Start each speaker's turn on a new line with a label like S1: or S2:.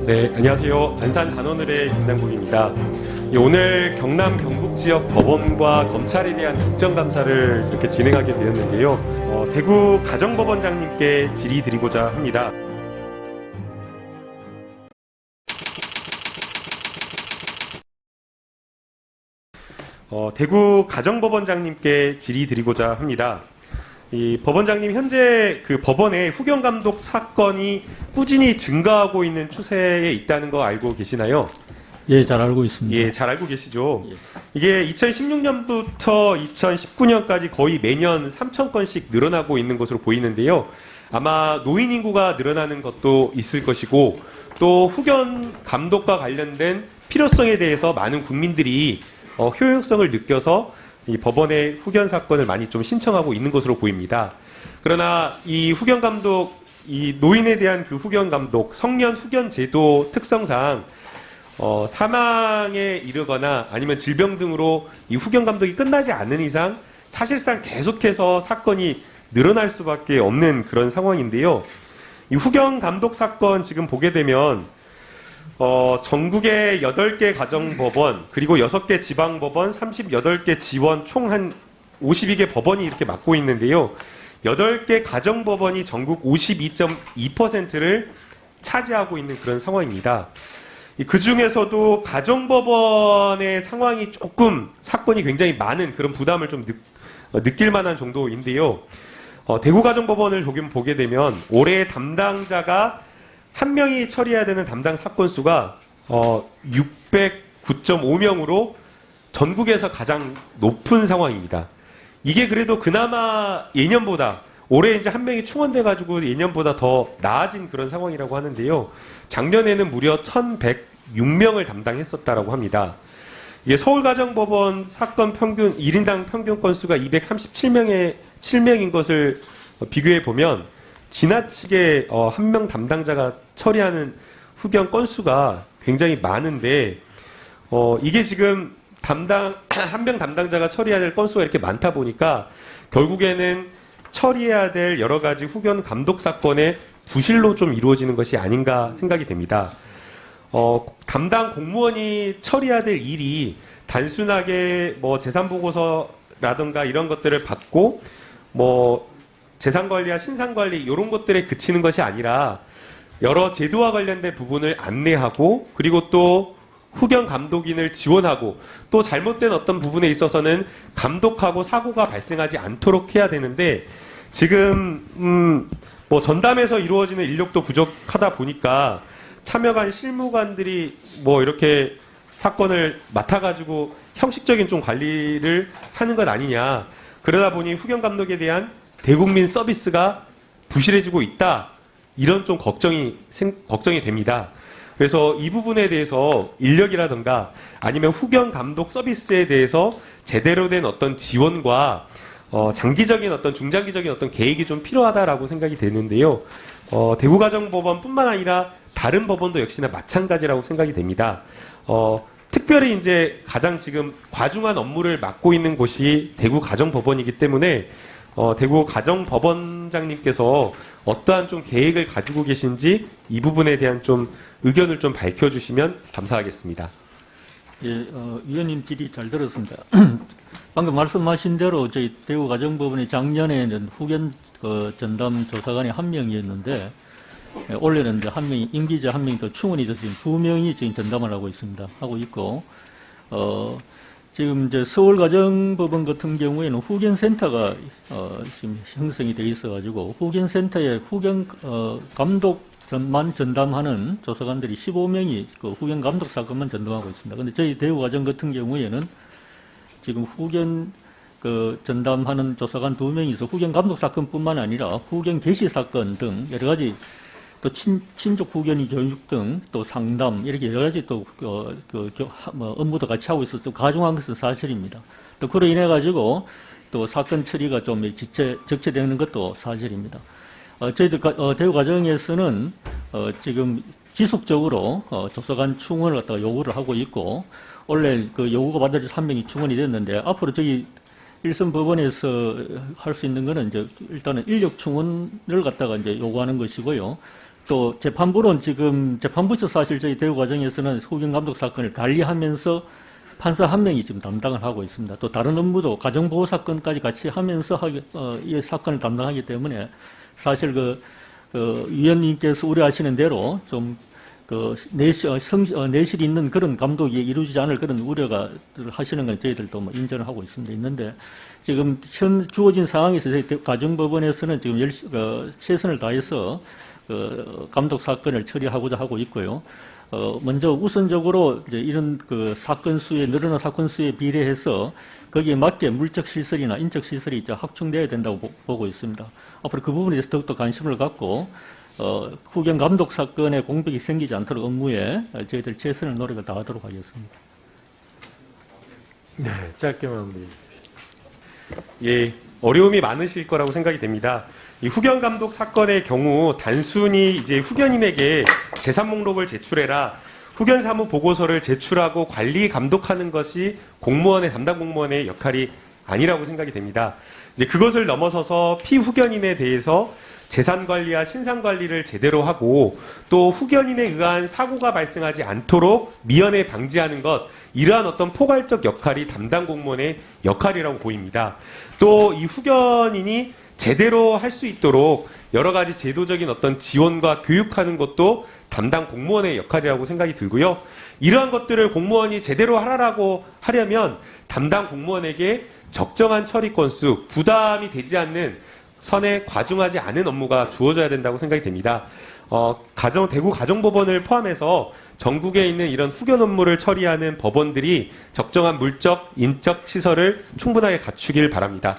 S1: 네, 안녕하세요. 안산 단원을의 김남국입니다. 오늘 경남 경북 지역 법원과 검찰에 대한 국정감사를 이렇게 진행하게 되었는데요. 대구 가정법원장님께 질의드리고자 합니다. 대구 가정법원장님께 질의드리고자 합니다. 이 법원장님, 현재 그 법원의 후견 감독 사건이 꾸준히 증가하고 있는 추세에 있다는 거 알고 계시나요?
S2: 예, 잘 알고 있습니다.
S1: 예, 잘 알고 계시죠. 이게 2016년부터 2019년까지 거의 매년 3,000건씩 늘어나고 있는 것으로 보이는데요. 아마 노인 인구가 늘어나는 것도 있을 것이고, 또 후견 감독과 관련된 필요성에 대해서 많은 국민들이 효용성을 느껴서 이 법원의 후견 사건을 많이 좀 신청하고 있는 것으로 보입니다. 그러나 이 후견 감독, 이 노인에 대한 그 후견 감독, 성년 후견 제도 특성상 사망에 이르거나 아니면 질병 등으로 이 후견 감독이 끝나지 않는 이상 사실상 계속해서 사건이 늘어날 수밖에 없는 그런 상황인데요. 이 후견 감독 사건 지금 보게 되면 전국의 8개 가정법원, 그리고 6개 지방법원, 38개 지원, 총 한 52개 법원이 이렇게 맡고 있는데요. 8개 가정법원이 전국 52.2%를 차지하고 있는 그런 상황입니다. 그 중에서도 가정법원의 상황이 조금 사건이 굉장히 많은 그런 부담을 좀 느낄 만한 정도인데요. 대구가정법원을 보게 되면 올해 담당자가 한 명이 처리해야 되는 담당 사건 수가 609.5명으로 전국에서 가장 높은 상황입니다. 이게 그래도 그나마 예년보다 올해 이제 한 명이 충원돼 가지고 예년보다 더 나아진 그런 상황이라고 하는데요. 작년에는 무려 1,106명을 담당했었다라고 합니다. 이게 서울가정법원 사건 평균 1인당 평균 건수가 237명인 것을 비교해 보면 지나치게 한 명 담당자가 처리하는 후견 건수가 굉장히 많은데 이게 지금 한 명 담당자가 처리해야 될 건수가 이렇게 많다 보니까 결국에는 처리해야 될 여러 가지 후견 감독 사건의 부실로 좀 이루어지는 것이 아닌가 생각이 됩니다. 담당 공무원이 처리해야 될 일이 단순하게 뭐 재산 보고서라든가 이런 것들을 받고 뭐 재산관리와 신상관리 이런 것들에 그치는 것이 아니라 여러 제도와 관련된 부분을 안내하고 그리고 또 후견 감독인을 지원하고 또 잘못된 어떤 부분에 있어서는 감독하고 사고가 발생하지 않도록 해야 되는데 지금 뭐 전담에서 이루어지는 인력도 부족하다 보니까 참여관 실무관들이 뭐 이렇게 사건을 맡아가지고 형식적인 좀 관리를 하는 것 아니냐. 그러다 보니 후견 감독에 대한 대국민 서비스가 부실해지고 있다. 이런 좀 걱정이 됩니다. 그래서 이 부분에 대해서 인력이라든가 아니면 후견 감독 서비스에 대해서 제대로 된 어떤 지원과 장기적인 어떤 중장기적인 어떤 계획이 좀 필요하다라고 생각이 되는데요. 대구가정법원뿐만 아니라 다른 법원도 역시나 마찬가지라고 생각이 됩니다. 특별히 이제 가장 지금 과중한 업무를 맡고 있는 곳이 대구가정법원이기 때문에 대구 가정법원장님께서 어떠한 좀 계획을 가지고 계신지 이 부분에 대한 좀 의견을 좀 밝혀주시면 감사하겠습니다.
S2: 예, 위원님 질의 잘 들었습니다. 방금 말씀하신 대로 저희 대구 가정법원이 작년에는 후견 전담 조사관이 1명이었는데 올해는 이제 임기자 1명이 더 충원이 돼서 지금 2명이 지금 전담을 하고 있고 지금 이제 서울가정법원 같은 경우에는 후견센터가 지금 형성이 돼 있어가지고 후견센터에 후견 감독만 전담하는 조사관들이 15명이 그 후견 감독 사건만 전담하고 있습니다. 그런데 저희 대구가정 같은 경우에는 지금 후견 전담하는 조사관 2명이 있어 후견 감독 사건뿐만 아니라 후견 개시 사건 등 여러 가지 또 친족 후견이 교육 등 또 상담 이렇게 여러 가지 또 업무도 같이 하고 있어서 또 가중한 것은 사실입니다. 또 그로 인해 가지고 또 사건 처리가 좀 적체되는 것도 사실입니다. 저희들 대구 가정에서는 지금 지속적으로 조사관 충원을 갖다가 요구를 하고 있고 원래 그 요구가 받아져서 1명이 충원이 됐는데 앞으로 저희 일선 법원에서 할 수 있는 거는 이제 일단은 인력 충원을 갖다가 이제 요구하는 것이고요. 또 재판부는 지금 재판부에서 사실 저희 대우 과정에서는 후견 감독 사건을 관리하면서 판사 한 명이 지금 담당을 하고 있습니다. 또 다른 업무도 가정보호 사건까지 같이 하면서 이 사건을 담당하기 때문에 사실 위원님께서 우려하시는 대로 좀 내실 있는 그런 감독이 이루어지지 않을 그런 우려가 하시는 건 저희들도 뭐 인정을 하고 있는데 지금 현 주어진 상황에서 저희 가정법원에서는 지금 최선을 다해서 감독 사건을 처리하고자 하고 있고요. 먼저 우선적으로 이제 이런 늘어난 사건 수에 비례해서 거기에 맞게 물적 시설이나 인적 시설이 이제 확충돼야 된다고 보고 있습니다. 앞으로 그 부분에 대해서 더욱더 관심을 갖고 후견 감독 사건에 공백이 생기지 않도록 업무에 저희들 최선의 노력을 다하도록 하겠습니다.
S3: 네, 짧게만 한번.
S1: 예, 어려움이 많으실 거라고 생각이 됩니다. 이 후견 감독 사건의 경우 단순히 이제 후견인에게 재산 목록을 제출해라, 후견 사무 보고서를 제출하고 관리 감독하는 것이 담당 공무원의 역할이 아니라고 생각이 됩니다. 이제 그것을 넘어서서 피후견인에 대해서 재산 관리와 신상 관리를 제대로 하고 또 후견인에 의한 사고가 발생하지 않도록 미연에 방지하는 것, 이러한 어떤 포괄적 역할이 담당 공무원의 역할이라고 보입니다. 또 이 후견인이 제대로 할 수 있도록 여러 가지 제도적인 어떤 지원과 교육하는 것도 담당 공무원의 역할이라고 생각이 들고요. 이러한 것들을 공무원이 제대로 하려면 담당 공무원에게 적정한 처리 건수, 부담이 되지 않는 선에 과중하지 않은 업무가 주어져야 된다고 생각이 됩니다. 대구 가정법원을 포함해서 전국에 있는 이런 후견 업무를 처리하는 법원들이 적정한 물적, 인적 시설을 충분하게 갖추길 바랍니다.